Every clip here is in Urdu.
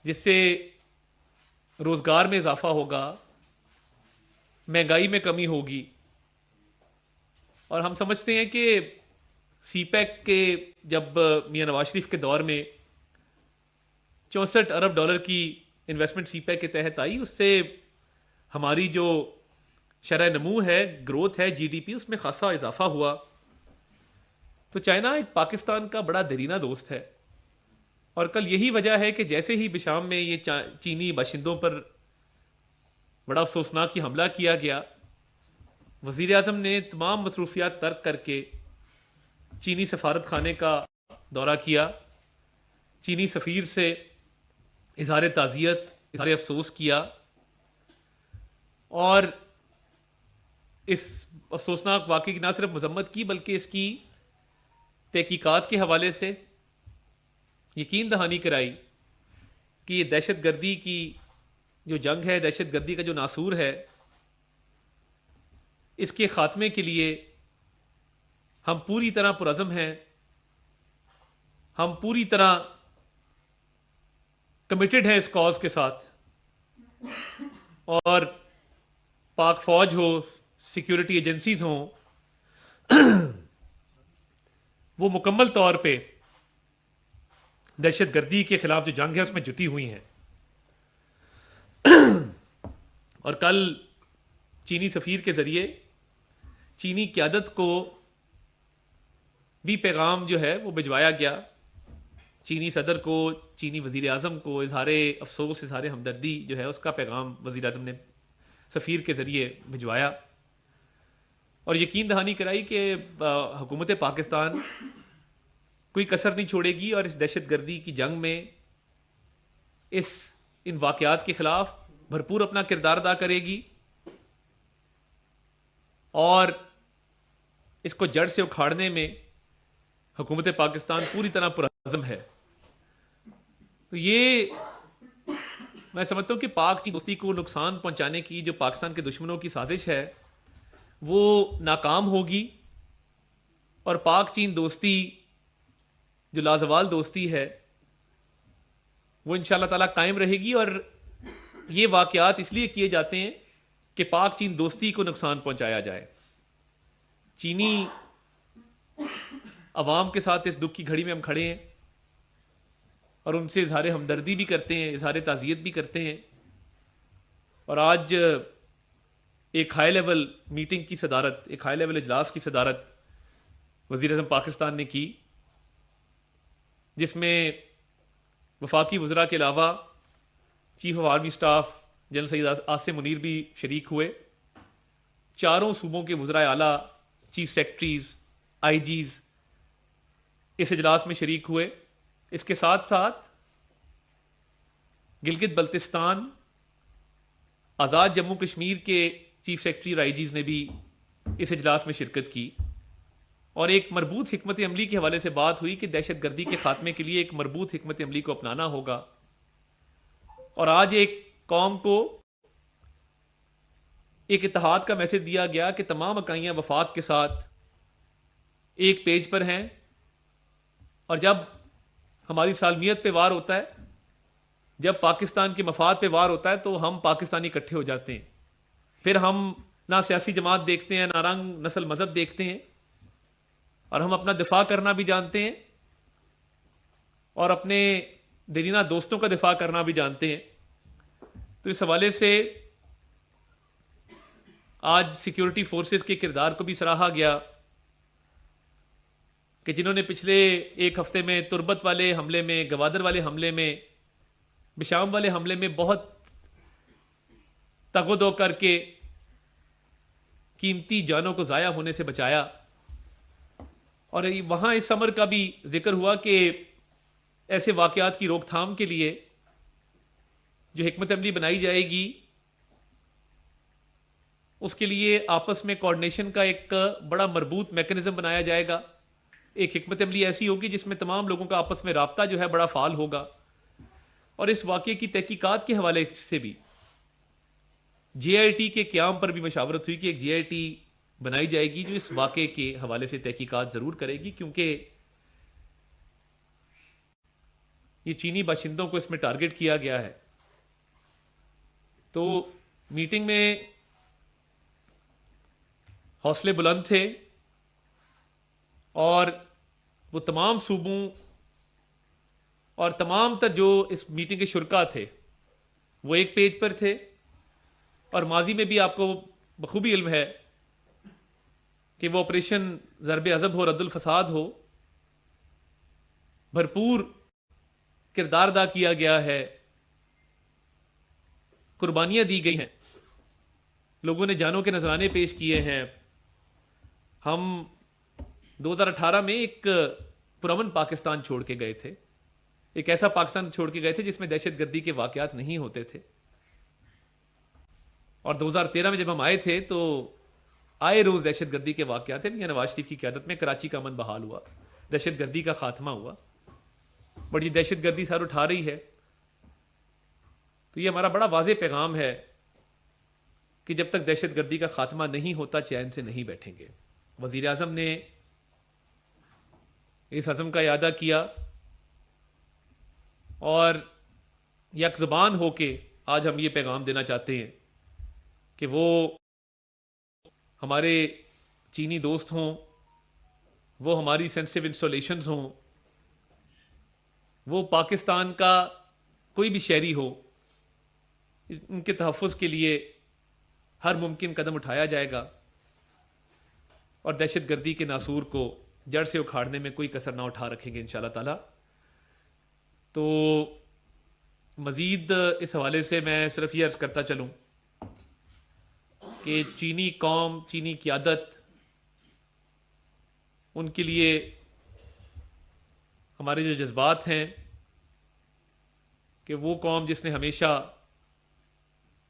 جس سے روزگار میں اضافہ ہوگا، مہنگائی میں کمی ہوگی. اور ہم سمجھتے ہیں کہ سی پیک کے جب میاں نواز شریف کے دور میں 64 ارب ڈالر کی انویسٹمنٹ سی پیک کے تحت آئی، اس سے ہماری جو شرح نمو ہے، گروتھ ہے جی ڈی پی، اس میں خاصا اضافہ ہوا. تو چائنا ایک پاکستان کا بڑا دیرینہ دوست ہے، اور کل یہی وجہ ہے کہ جیسے ہی بشام میں یہ چینی باشندوں پر بڑا افسوسناک یہ حملہ کیا گیا، وزیر اعظم نے تمام مصروفیات ترک کر کے چینی سفارت خانے کا دورہ کیا، چینی سفیر سے اظہار تعزیت، اظہار افسوس کیا، اور اس افسوسناک واقعے کی نہ صرف مذمت کی بلکہ اس کی تحقیقات کے حوالے سے یقین دہانی کرائی کہ یہ دہشت گردی کی جو جنگ ہے، دہشت گردی کا جو ناسور ہے، اس کے خاتمے کے لیے ہم پوری طرح پرعزم ہیں، ہم پوری طرح کمیٹڈ ہیں اس کاز کے ساتھ. اور پاک فوج ہو، سیکیورٹی ایجنسیز ہوں، وہ مکمل طور پہ دہشت گردی کے خلاف جو جنگ ہے اس میں جٹی ہوئی ہیں. اور کل چینی سفیر کے ذریعے چینی قیادت کو بھی پیغام جو ہے وہ بھجوایا گیا، چینی صدر کو، چینی وزیر اعظم کو اظہار افسوس، اظہار ہمدردی جو ہے اس کا پیغام وزیر اعظم نے سفیر کے ذریعے بھجوایا، اور یقین دہانی کرائی کہ حکومت پاکستان کوئی کسر نہیں چھوڑے گی اور اس دہشت گردی کی جنگ میں ان واقعات کے خلاف بھرپور اپنا کردار ادا کرے گی، اور اس کو جڑ سے اکھاڑنے میں حکومت پاکستان پوری طرح پرعزم ہے. تو یہ میں سمجھتا ہوں کہ پاک چین دوستی کو نقصان پہنچانے کی جو پاکستان کے دشمنوں کی سازش ہے وہ ناکام ہوگی، اور پاک چین دوستی جو لازوال دوستی ہے وہ انشاءاللہ تعالیٰ قائم رہے گی. اور یہ واقعات اس لیے کیے جاتے ہیں کہ پاک چین دوستی کو نقصان پہنچایا جائے. چینی عوام کے ساتھ اس دکھ کی گھڑی میں ہم کھڑے ہیں اور ان سے اظہار ہمدردی بھی کرتے ہیں، اظہار تعزیت بھی کرتے ہیں. اور آج ایک ہائی لیول میٹنگ کی صدارت، ایک ہائی لیول اجلاس کی صدارت وزیر اعظم پاکستان نے کی، جس میں وفاقی وزراء کے علاوہ chief of army staff general Syed Asim Munir بھی شریک ہوئے. چاروں صوبوں کے وزرائے اعلیٰ، چیف سیکرٹریز، آئی جیز اس اجلاس میں شریک ہوئے. اس کے ساتھ ساتھ گلگت بلتستان، آزاد جموں کشمیر کے چیف سیکرٹری اور آئی جیز نے بھی اس اجلاس میں شرکت کی، اور ایک مربوط حکمت عملی کے حوالے سے بات ہوئی کہ دہشت گردی کے خاتمے کے لیے ایک مربوط حکمت عملی کو اپنانا ہوگا. اور آج ایک قوم کو ایک اتحاد کا میسج دیا گیا کہ تمام اکائیاں وفاق کے ساتھ ایک پیج پر ہیں، اور جب ہماری سالمیت پہ وار ہوتا ہے، جب پاکستان کے مفاد پہ وار ہوتا ہے تو ہم پاکستانی اکٹھے ہو جاتے ہیں. پھر ہم نہ سیاسی جماعت دیکھتے ہیں، نہ رنگ، نسل، مذہب دیکھتے ہیں، اور ہم اپنا دفاع کرنا بھی جانتے ہیں اور اپنے دیرینہ دوستوں کا دفاع کرنا بھی جانتے ہیں. تو اس حوالے سے آج سیکیورٹی فورسز کے کردار کو بھی سراہا گیا کہ جنہوں نے پچھلے ایک ہفتے میں تربت والے حملے میں، گوادر والے حملے میں، بشام والے حملے میں بہت تگ و دو کر کے قیمتی جانوں کو ضائع ہونے سے بچایا. اور وہاں اس امر کا بھی ذکر ہوا کہ ایسے واقعات کی روک تھام کے لیے جو حکمت عملی بنائی جائے گی اس کے لیے آپس میں کوارڈینیشن کا ایک بڑا مربوط میکنزم بنایا جائے گا. ایک حکمت عملی ایسی ہوگی جس میں تمام لوگوں کا آپس میں رابطہ جو ہے بڑا فعال ہوگا. اور اس واقعے کی تحقیقات کے حوالے سے بھی جے آئی ٹی کے قیام پر بھی مشاورت ہوئی کہ ایک جے آئی ٹی بنائی جائے گی جو اس واقعے کے حوالے سے تحقیقات ضرور کرے گی، کیونکہ یہ چینی باشندوں کو اس میں ٹارگٹ کیا گیا ہے. تو میٹنگ میں حوصلے بلند تھے اور وہ تمام صوبوں اور تمام تر جو اس میٹنگ کے شرکا تھے وہ ایک پیج پر تھے. اور ماضی میں بھی آپ کو بخوبی علم ہے کہ وہ آپریشن ضرب عضب ہو، رد الفساد ہو، بھرپور کردار ادا کیا گیا ہے، قربانیاں دی گئی ہیں، لوگوں نے جانوں کے نذرانے پیش کیے ہیں. ہم 2018 میں ایک پرامن پاکستان چھوڑ کے گئے تھے، ایک ایسا پاکستان چھوڑ کے گئے تھے جس میں دہشت گردی کے واقعات نہیں ہوتے تھے. اور 2013 میں جب ہم آئے تھے تو آئے روز دہشت گردی کے واقعات ہیں. نواز شریف کی قیادت میں کراچی کا امن بحال ہوا، دہشت گردی کا خاتمہ ہوا، بٹ یہ دہشت گردی سر اٹھا رہی ہے. تو یہ ہمارا بڑا واضح پیغام ہے کہ جب تک دہشت گردی کا خاتمہ نہیں ہوتا چین سے نہیں بیٹھیں گے. وزیر اعظم نے اس عزم کا اعادہ کیا اور یک زبان ہو کے آج ہم یہ پیغام دینا چاہتے ہیں کہ وہ ہمارے چینی دوست ہوں، وہ ہماری سینسٹیو انسٹالیشنز ہوں، وہ پاکستان کا کوئی بھی شہری ہو، ان کے تحفظ کے لیے ہر ممکن قدم اٹھایا جائے گا اور دہشت گردی کے ناسور کو جڑ سے اکھاڑنے میں کوئی کسر نہ اٹھا رکھیں گے انشاءاللہ تعالی. تو مزید اس حوالے سے میں صرف یہ عرض کرتا چلوں کہ چینی قوم، چینی قیادت، ان کے لیے ہمارے جو جذبات ہیں کہ وہ قوم جس نے ہمیشہ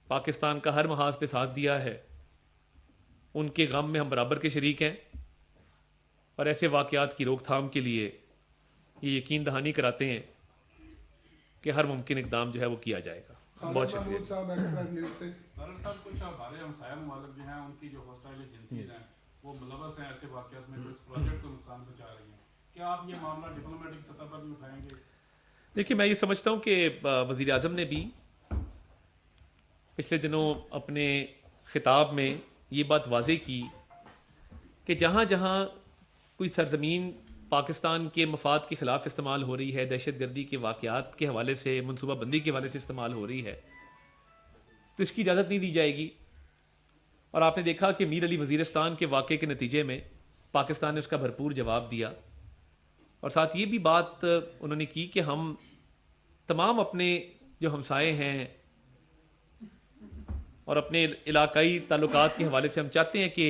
پاکستان کا ہر محاذ پہ ساتھ دیا ہے، ان کے غم میں ہم برابر کے شریک ہیں اور ایسے واقعات کی روک تھام کے لیے یہ یقین دہانی کراتے ہیں کہ ہر ممکن اقدام جو ہے وہ کیا جائے گا. بہت شکریہ. صاحب کچھ ہمارے ہمسایہ ممالک جو ہیں ان کی جو ہوسٹائل ایجنسیز ہیں وہ ملوث ہیں ایسے واقعات میں جو اس پروجیکٹ کو نقصان پہنچا رہی ہیں، کیا آپ یہ معاملہ ڈپلومیٹک سطح پر بھی اٹھائیں گے؟ دیکھیے میں یہ سمجھتا ہوں کہ وزیر اعظم نے بھی پچھلے دنوں اپنے خطاب میں یہ بات واضح کی کہ جہاں جہاں کوئی سرزمین پاکستان کے مفاد کے خلاف استعمال ہو رہی ہے، دہشت گردی کے واقعات کے حوالے سے، منصوبہ بندی کے حوالے سے استعمال ہو رہی ہے، تو اس کی اجازت نہیں دی جائے گی. اور آپ نے دیکھا کہ میر علی وزیرستان کے واقعے کے نتیجے میں پاکستان نے اس کا بھرپور جواب دیا. اور ساتھ یہ بھی بات انہوں نے کی کہ ہم تمام اپنے جو ہمسائے ہیں اور اپنے علاقائی تعلقات کے حوالے سے ہم چاہتے ہیں کہ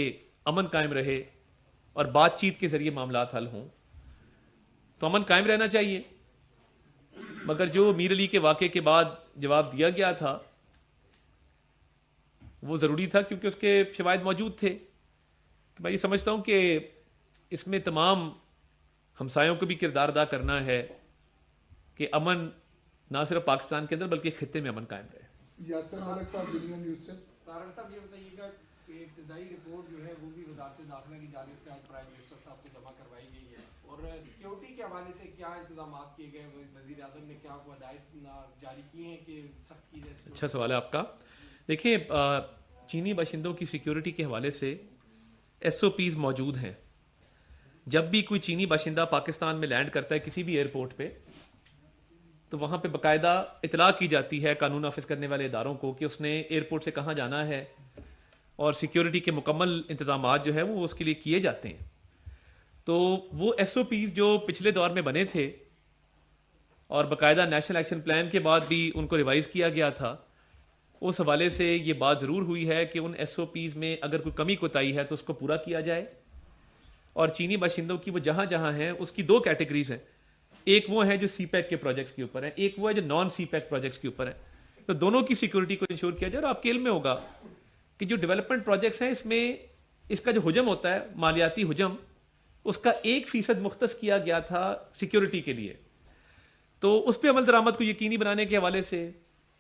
امن قائم رہے اور بات چیت کے ذریعے معاملات حل ہوں. تو امن قائم رہنا چاہیے، مگر جو میر علی کے واقعے کے بعد جواب دیا گیا تھا وہ ضروری تھا کیونکہ اس کے شواہد موجود تھے. تو میں یہ سمجھتا ہوں کہ اس میں تمام ہمسایوں کو بھی کردار ادا کرنا ہے کہ امن نہ صرف پاکستان کے اندر بلکہ خطے میں امن قائم رہے. یاسر ملک صاحب دنیا نیوز سے. طارق صاحب یہ بتائیے گا کہ ابتدائی رپورٹ جو ہے وہ بھی وزارت داخلہ کی جانب سے آج پرائم منسٹر صاحب کو جمع کروائی گئی ہے، اور سیکیورٹی کے حوالے سے کیا انتظامات کیے گئے، وزیر اعظم نے کیا کو ہدایت جاری کی ہیں کہ سخت کی جائے؟ اچھا سوال ہے آپ کا. دیکھیں چینی باشندوں کی سیکیورٹی کے حوالے سے ایس او پیز موجود ہیں. جب بھی کوئی چینی باشندہ پاکستان میں لینڈ کرتا ہے کسی بھی ایئرپورٹ پہ تو وہاں پہ باقاعدہ اطلاع کی جاتی ہے قانون نافذ کرنے والے اداروں کو کہ اس نے ایئرپورٹ سے کہاں جانا ہے، اور سیکیورٹی کے مکمل انتظامات جو ہے وہ اس کے لیے کیے جاتے ہیں. تو وہ ایس او پیز جو پچھلے دور میں بنے تھے اور باقاعدہ نیشنل ایکشن پلان کے بعد بھی ان کو ریوائز کیا گیا تھا، اس حوالے سے یہ بات ضرور ہوئی ہے کہ ان ایس او پیز میں اگر کوئی کمی کوتاہی ہے تو اس کو پورا کیا جائے. اور چینی باشندوں کی وہ جہاں جہاں ہیں اس کی دو کیٹیگریز ہیں، ایک وہ ہیں جو سی پیک کے پروجیکٹس کے اوپر ہیں، ایک وہ ہے جو نان سی پیک پروجیکٹس کے اوپر ہیں. تو دونوں کی سیکورٹی کو انشور کیا جائے. اور آپ کے علم میں ہوگا کہ جو ڈیولپمنٹ پروجیکٹس ہیں اس میں اس کا جو حجم ہوتا ہے مالیاتی حجم، اس کا 1% مختص کیا گیا تھا سیکورٹی کے لیے. تو اس پہ عمل درآمد کو یقینی بنانے کے حوالے سے،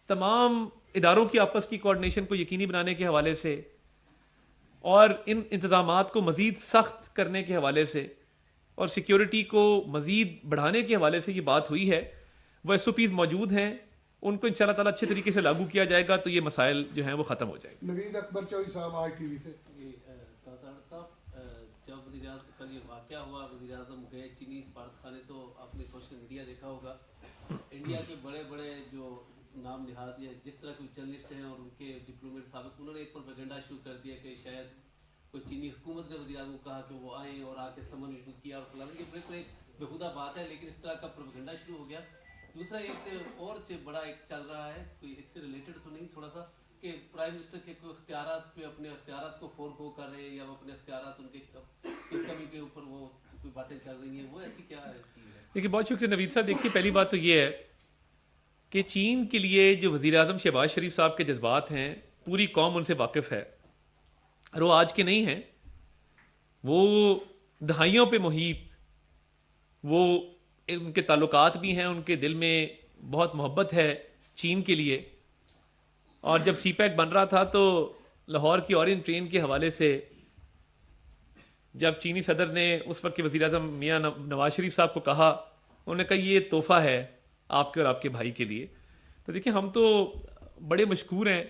تمام اداروں کی آپس کی کوآرڈینیشن کو یقینی بنانے کے حوالے سے، اور ان انتظامات کو مزید سخت کرنے کے حوالے سے اور سیکیورٹی کو مزید بڑھانے کے حوالے سے یہ بات ہوئی ہے. وہ SOPs موجود ہیں, ان کو انشاءاللہ تعالیٰ اچھے طریقے سے لاگو کیا جائے گا تو یہ مسائل جو ہیں وہ ختم ہو جائیں گے. نوید اکبر چوئی صاحب آج ٹی وی سے. صاحب جب وزیر اعظم کل یہ واقعہ ہوا, وزیر اعظم گئے چینی سفارت خانے, تو آپ نے سوشل میڈیا دیکھا ہوگا, انڈیا کے بڑے بڑے جو نام نہاد یا جس طرح کے جرنلسٹ ہیں اور ان کے ڈپلومیٹ سابق, انہوں نے ایک پروپیگنڈا شروع کر دیا کہ شاید کوئی چینی حکومت نے وزیر اعظم کو کہا کہ وہ آئیں اور آ کے سمن کیا اور فلاں. یہ بالکل ایک بےہودہ بات ہے, لیکن اس طرح کا پروپیگنڈا شروع ہو گیا. دوسرا ایک اور بڑا ایک چل رہا ہے, کوئی اس سے ریلیٹڈ تو نہیں تھوڑا سا, کہ پرائم منسٹر کے کوئی اختیارات پہ اپنے اختیارات کو فورگو کر رہے ہیں, یا وہ اپنے اختیارات ان کے کمی کے اوپر وہ کوئی باتیں چل رہی ہیں, وہ ایسی کیا چیز ہے؟ دیکھیے بہت شکریہ نوید صاحب. دیکھیے پہلی بات تو یہ ہے کہ چین کے لیے جو وزیر اعظم شہباز شریف صاحب کے جذبات ہیں, پوری قوم ان سے واقف ہے, اور وہ آج کے نہیں ہیں, وہ دہائیوں پہ محیط, وہ ان کے تعلقات بھی ہیں, ان کے دل میں بہت محبت ہے چین کے لیے. اور جب سی پیک بن رہا تھا تو لاہور کی اورینٹ ٹرین کے حوالے سے جب چینی صدر نے اس وقت کے وزیر اعظم میاں نواز شریف صاحب کو کہا, انہوں نے کہا یہ تحفہ ہے آپ کے اور آپ کے بھائی کے لیے. تو دیکھیں ہم تو بڑے مشکور ہیں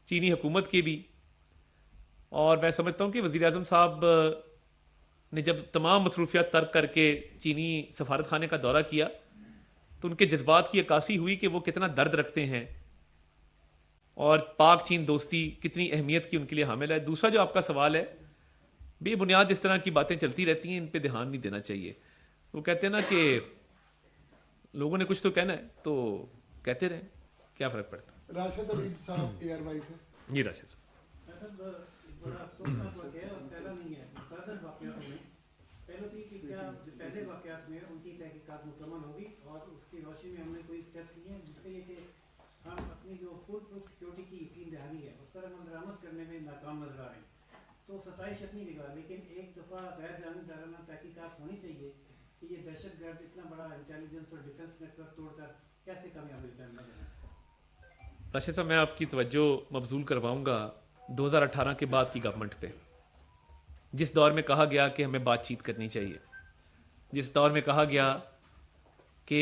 چینی حکومت کے بھی, اور میں سمجھتا ہوں کہ وزیر اعظم صاحب نے جب تمام مصروفیات ترک کر کے چینی سفارت خانے کا دورہ کیا تو ان کے جذبات کی عکاسی ہوئی کہ وہ کتنا درد رکھتے ہیں اور پاک چین دوستی کتنی اہمیت کی ان کے لیے حامل ہے. دوسرا جو آپ کا سوال ہے, بے بنیاد اس طرح کی باتیں چلتی رہتی ہیں, ان پہ دھیان نہیں دینا چاہیے. وہ کہتے ہیں نا کہ لوگوں نے کچھ تو کہنا ہے تو کہتے رہیں, کیا فرق پڑتا ہے. راشد عبید صاحب ARY سے. جی راشد صاحب. پہلے واقعات میں ان کی تحقیقات مکمل ہوگی اور اس کی روشنی میں ہم نے کوئی اسٹیپس لیے ہیں جس کے لیے کہ ہم اپنی جو فوڈ پروف سیکورٹی کی یقین دہانی ہے اس پر ہم درآمد کرنے میں ناکام نظر آ رہے ہیں. تو ستائش اپنی جگہ, لیکن ایک دفعہ غیر جانبدارانہ تحقیقات ہونی چاہیے کہ یہ دہشت گرد اتنا بڑا انٹیلیجنس اور ڈیفنس نیٹ ورک توڑ کر کیسے کامیاب ہوئی جانے لگے. راشد صاحب میں آپ کی توجہ مبذول کرواؤں گا 2018 کے بعد کی گورنمنٹ پہ, جس دور میں کہا گیا کہ ہمیں بات چیت کرنی چاہیے, جس دور میں کہا گیا کہ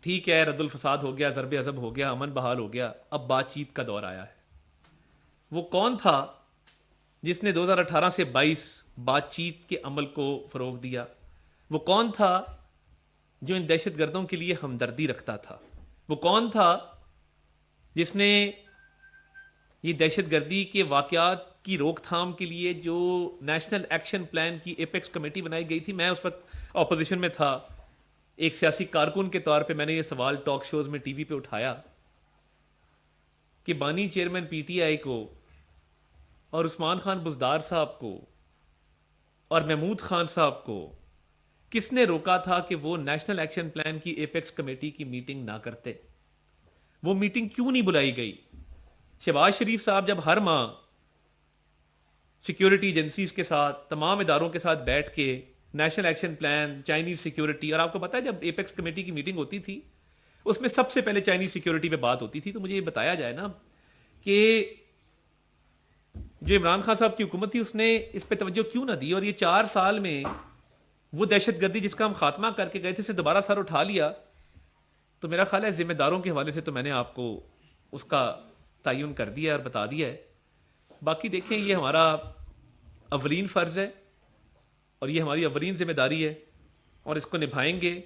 ٹھیک ہے رد الفساد ہو گیا, ضرب عضب ہو گیا, امن بحال ہو گیا, اب بات چیت کا دور آیا ہے. وہ کون تھا جس نے 2018 سے 22 بات چیت کے عمل کو فروغ دیا؟ وہ کون تھا جو ان دہشت گردوں کے لیے ہمدردی رکھتا تھا؟ وہ کون تھا جس نے یہ دہشت گردی کے واقعات کی روک تھام کے لیے جو نیشنل ایکشن پلان کی ایپیکس کمیٹی بنائی گئی تھی؟ میں اس وقت اپوزیشن میں تھا, ایک سیاسی کارکن کے طور پہ میں نے یہ سوال ٹاک شوز میں ٹی وی پہ اٹھایا کہ بانی چیئرمین PTI کو اور عثمان خان بزدار صاحب کو اور محمود خان صاحب کو کس نے روکا تھا کہ وہ نیشنل ایکشن پلان کی ایپیکس کمیٹی کی میٹنگ نہ کرتے؟ وہ میٹنگ کیوں نہیں بلائی گئی؟ شہباز شریف صاحب جب ہر ماہ سیکیورٹی ایجنسیز کے ساتھ, تمام اداروں کے ساتھ بیٹھ کے national action plan, Chinese security, اور آپ کو پتا ہے جب ایپیکس کمیٹی کی میٹنگ ہوتی تھی اس میں سب سے پہلے چائنیز سیکیورٹی پہ بات ہوتی تھی, تو مجھے یہ بتایا جائے نا کہ جو عمران خان صاحب کی حکومت تھی اس نے اس پہ توجہ کیوں نہ دی, اور یہ 4 سال میں وہ دہشت گردی جس کا ہم خاتمہ کر کے گئے تھے اسے دوبارہ سر اٹھا لیا. تو میرا خیال ہے ذمہ داروں کے حوالے سے تو میں نے آپ کو اس کا تعین کر دیا اور بتا دیا ہے. باقی دیکھیں یہ ہمارا اولین فرض ہے اور یہ ہماری اولین ذمہ داری ہے اور اس کو نبھائیں گے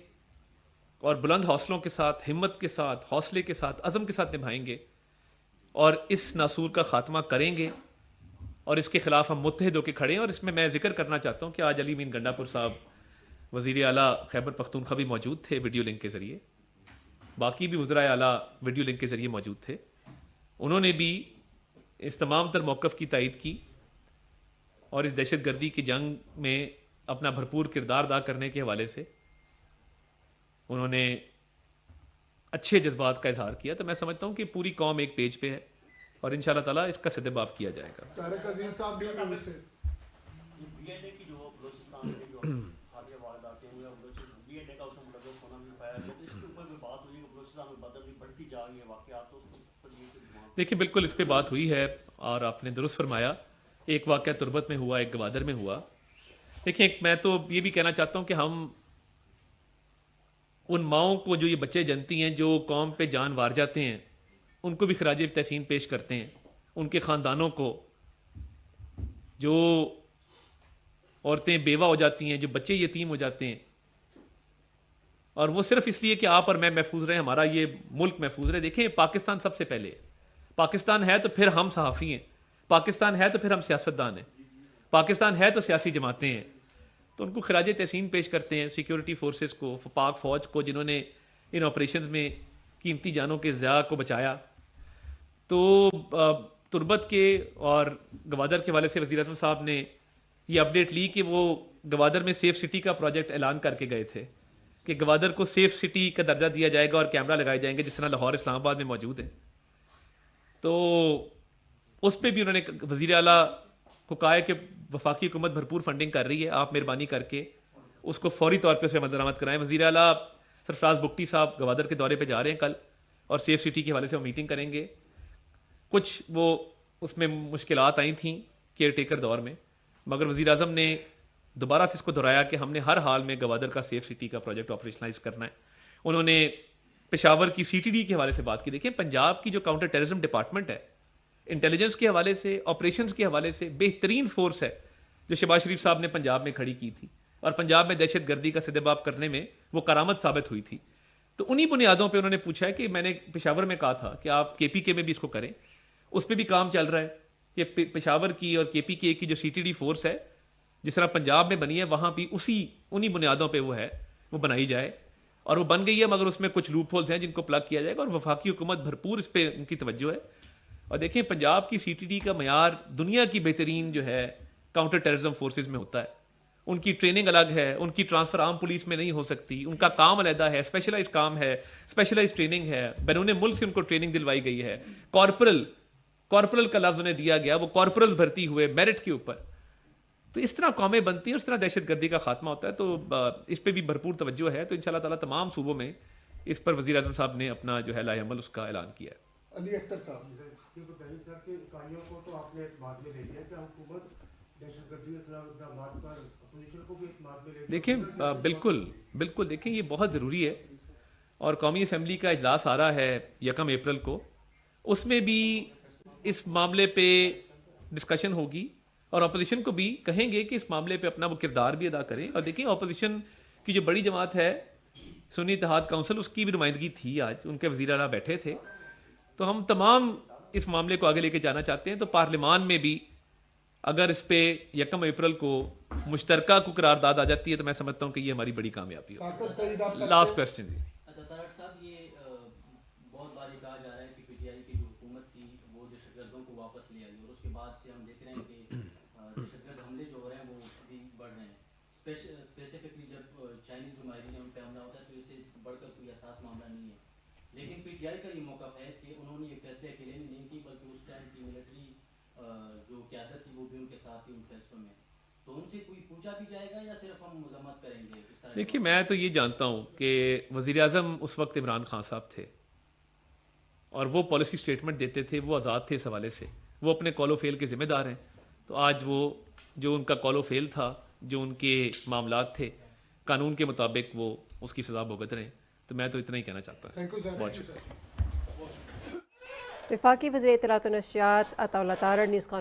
اور بلند حوصلوں کے ساتھ, ہمت کے ساتھ, حوصلے کے ساتھ, عزم کے ساتھ نبھائیں گے اور اس ناسور کا خاتمہ کریں گے اور اس کے خلاف ہم متحد ہو کے کھڑے ہیں. اور اس میں میں ذکر کرنا چاہتا ہوں کہ آج علی امین گنڈا پور صاحب وزیر اعلیٰ خیبر پختونخوا بھی موجود تھے ویڈیو لنک کے ذریعے, باقی بھی وزرائے اعلیٰ ویڈیو لنک کے ذریعے موجود تھے. انہوں نے بھی اس تمام تر موقف کی تائید کی اور اس دہشت گردی کی جنگ میں اپنا بھرپور کردار ادا کرنے کے حوالے سے انہوں نے اچھے جذبات کا اظہار کیا. تو میں سمجھتا ہوں کہ پوری قوم ایک پیج پہ ہے اور انشاءاللہ تعالیٰ اس کا سدباب کیا جائے گا. طارق عزیز صاحب بھی ان سے. BNA کی جو بلوچستان میں جو حالیہ وارداتیں ہوئے ہیں BNA کا اس میں ملوث ہونا بھی پایا, تو اس کے اوپر بھی بات ہوئی کہ بلوچستان میں بدتری بڑھتی جا رہی ہے واقعات, تو اس پر دیکھیں بالکل اس پہ بات ہوئی ہے اور آپ نے درست فرمایا. ایک واقعہ تربت میں ہوا, ایک گوادر میں ہوا. دیکھیں میں تو یہ بھی کہنا چاہتا ہوں کہ ہم ان ماؤں کو جو یہ بچے جنتی ہیں جو قوم پہ جان وار جاتے ہیں ان کو بھی خراج تحسین پیش کرتے ہیں. ان کے خاندانوں کو جو عورتیں بیوہ ہو جاتی ہیں, جو بچے یتیم ہو جاتے ہیں, اور وہ صرف اس لیے کہ آپ اور میں محفوظ رہیں, ہمارا یہ ملک محفوظ رہے. دیکھیں پاکستان سب سے پہلے, پاکستان ہے تو پھر ہم صحافی ہیں, پاکستان ہے تو پھر ہم سیاستدان ہیں, پاکستان ہے تو سیاسی جماعتیں ہیں. تو ان کو خراج تحسین پیش کرتے ہیں, سیکیورٹی فورسز کو, پاک فوج کو, جنہوں نے ان آپریشنز میں قیمتی جانوں کے ضیاع کو بچایا. تو تربت کے اور گوادر کے حوالے سے وزیر اعظم صاحب نے یہ اپڈیٹ لی کہ وہ گوادر میں سیف سٹی کا پروجیکٹ اعلان کر کے گئے تھے کہ گوادر کو سیف سٹی کا درجہ دیا جائے گا اور کیمرہ لگائے جائیں گے جس طرح لاہور اسلام آباد میں موجود ہیں. تو اس پہ بھی انہوں نے وزیر اعلیٰ کو کہا ہے کہ وفاقی حکومت بھرپور فنڈنگ کر رہی ہے, آپ مہربانی کر کے اس کو فوری طور پہ اس پہ عمل درآمد کرائیں. وزیر اعلیٰ سرفراز بگٹی صاحب گوادر کے دورے پہ جا رہے ہیں کل, اور سیف سٹی کے حوالے سے وہ میٹنگ کریں گے. کچھ وہ اس میں مشکلات آئی تھیں کیئر ٹیکر دور میں, مگر وزیر اعظم نے دوبارہ سے اس کو دہرایا کہ ہم نے ہر حال میں گوادر کا سیف سٹی کا پروجیکٹ آپریشنلائز کرنا ہے. انہوں نے پشاور کی سی ٹی ڈی کے حوالے سے بات کی. دیکھیں پنجاب کی جو کاؤنٹر ٹیررزم ڈپارٹمنٹ ہے, انٹیلیجنس کے حوالے سے, آپریشنز کے حوالے سے بہترین فورس ہے جو شہباز شریف صاحب نے پنجاب میں کھڑی کی تھی, اور پنجاب میں دہشت گردی کا سدباب کرنے میں وہ کرامت ثابت ہوئی تھی. تو انہی بنیادوں پہ انہوں نے پوچھا ہے کہ میں نے پشاور میں کہا تھا کہ آپ کے پی کے میں بھی اس کو کریں, اس پہ بھی کام چل رہا ہے کہ پشاور کی اور کے پی کے کی جو سی ٹی ڈی فورس ہے جس طرح پنجاب میں بنی ہے وہاں بھی انہی بنیادوں پہ وہ ہے وہ بنائی جائے, اور وہ بن گئی ہے, مگر اس میں کچھ لوپ ہولز ہیں جن کو پلگ کیا جائے گا, اور وفاقی حکومت بھرپور اس پہ ان کی توجہ ہے. اور دیکھیں پنجاب کی سی ٹی ڈی کا معیار دنیا کی بہترین جو ہے کاؤنٹر ٹیررزم فورسز میں ہوتا ہے. ان کی ٹریننگ الگ ہے, ان کی ٹرانسفر عام پولیس میں نہیں ہو سکتی, ان کا کام علیحدہ ہے, اسپیشلائز کام ہے, اسپیشلائز ٹریننگ ہے, بیرون ملک سے ان کو ٹریننگ دلوائی گئی ہے. کارپورل کا لفظ انہیں دیا گیا, وہ کارپورل بھرتی ہوئے میرٹ کے اوپر. تو اس طرح قومیں بنتی ہیں, اس طرح دہشت گردی کا خاتمہ ہوتا ہے. تو اس پہ بھی بھرپور توجہ ہے. تو ان شاء اللہ تعالیٰ تمام صوبوں میں اس پر وزیر اعظم صاحب نے اپنا جو ہے لائحہ عمل اس کا اعلان کیا ہے. علی اختر صاحب, کیونکہ پہلے سر کے اکائیوں کو تو آپ نے اعتماد میں لے لیا کہ حکومت دہشت گردی کے خلاف اقدامات پر اپوزیشن کو بھی اعتماد میں لے لیا. دیکھیں بالکل دیکھیں یہ بہت ضروری ہے, اور قومی اسمبلی کا اجلاس آ رہا ہے 1 اپریل کو, اس میں بھی اس معاملے پہ ڈسکشن ہوگی, اور اپوزیشن کو بھی کہیں گے کہ اس معاملے پہ اپنا وہ کردار بھی ادا کریں. اور دیکھیں اپوزیشن کی جو بڑی جماعت ہے سنی اتحاد کونسل, اس کی بھی نمائندگی تھی آج, ان کے وزیر اعلیٰ بیٹھے تھے. تو ہم تمام اس معاملے کو آگے لے کے جانا چاہتے ہیں. تو پارلیمان میں بھی اگر اس پہ 1 اپریل کو مشترکہ کو قرارداد آ جاتی ہے تو میں سمجھتا ہوں کہ یہ ہماری بڑی کامیابی ہے. لاسٹ کوسچن جی. طارق صاحب, یہ بہت بار کہا جا رہا ہے کہ پی ٹی آئی کی جو حکومت تھی وہ دہشت گردوں کو واپس لے آئی, اور اس کے بعد سے ہم دیکھ رہے ہیں کہ دہشت گرد حملے جو ہو رہے ہیں وہ ابھی بڑھ رہے ہیں. اسپیسیفکلی جب چائنیز جو ماہرین ہیں ان پہ حملہ ہوتا ہے تو اسے بڑھ کر کوئی احساس معاملہ نہیں ہے. لیکن پی ٹی آئی کا یہ موقف ہے کہ انہوں نے یہ فیصلے اکیلے نہیں کی, بلکہ اس ٹائم کی ملٹری جو قیادت تھی وہ بھی ان کے ساتھ تھی ان فیصلوں میں. تو ان سے کوئی پوچھا بھی جائے گا یا صرف ہم مذمت کریں گے؟ دیکھیے میں تو یہ جانتا ہوں کہ وزیر اعظم اس وقت عمران خان صاحب تھے, اور وہ پالیسی سٹیٹمنٹ دیتے تھے, وہ آزاد تھے اس حوالے سے, وہ اپنے کال و فیل کے ذمہ دار ہیں. تو آج وہ جو ان کا کال و فیل تھا, جو ان کے معاملات تھے, قانون کے مطابق وہ اس کی سزا بھگت رہے ہیں. تو میں تو اتنا ہی کہنا چاہتا ہوں. بہت شکریہ. وفاقی وزیر اطلاعات و نشریات عطا اللہ تارڑ نیوز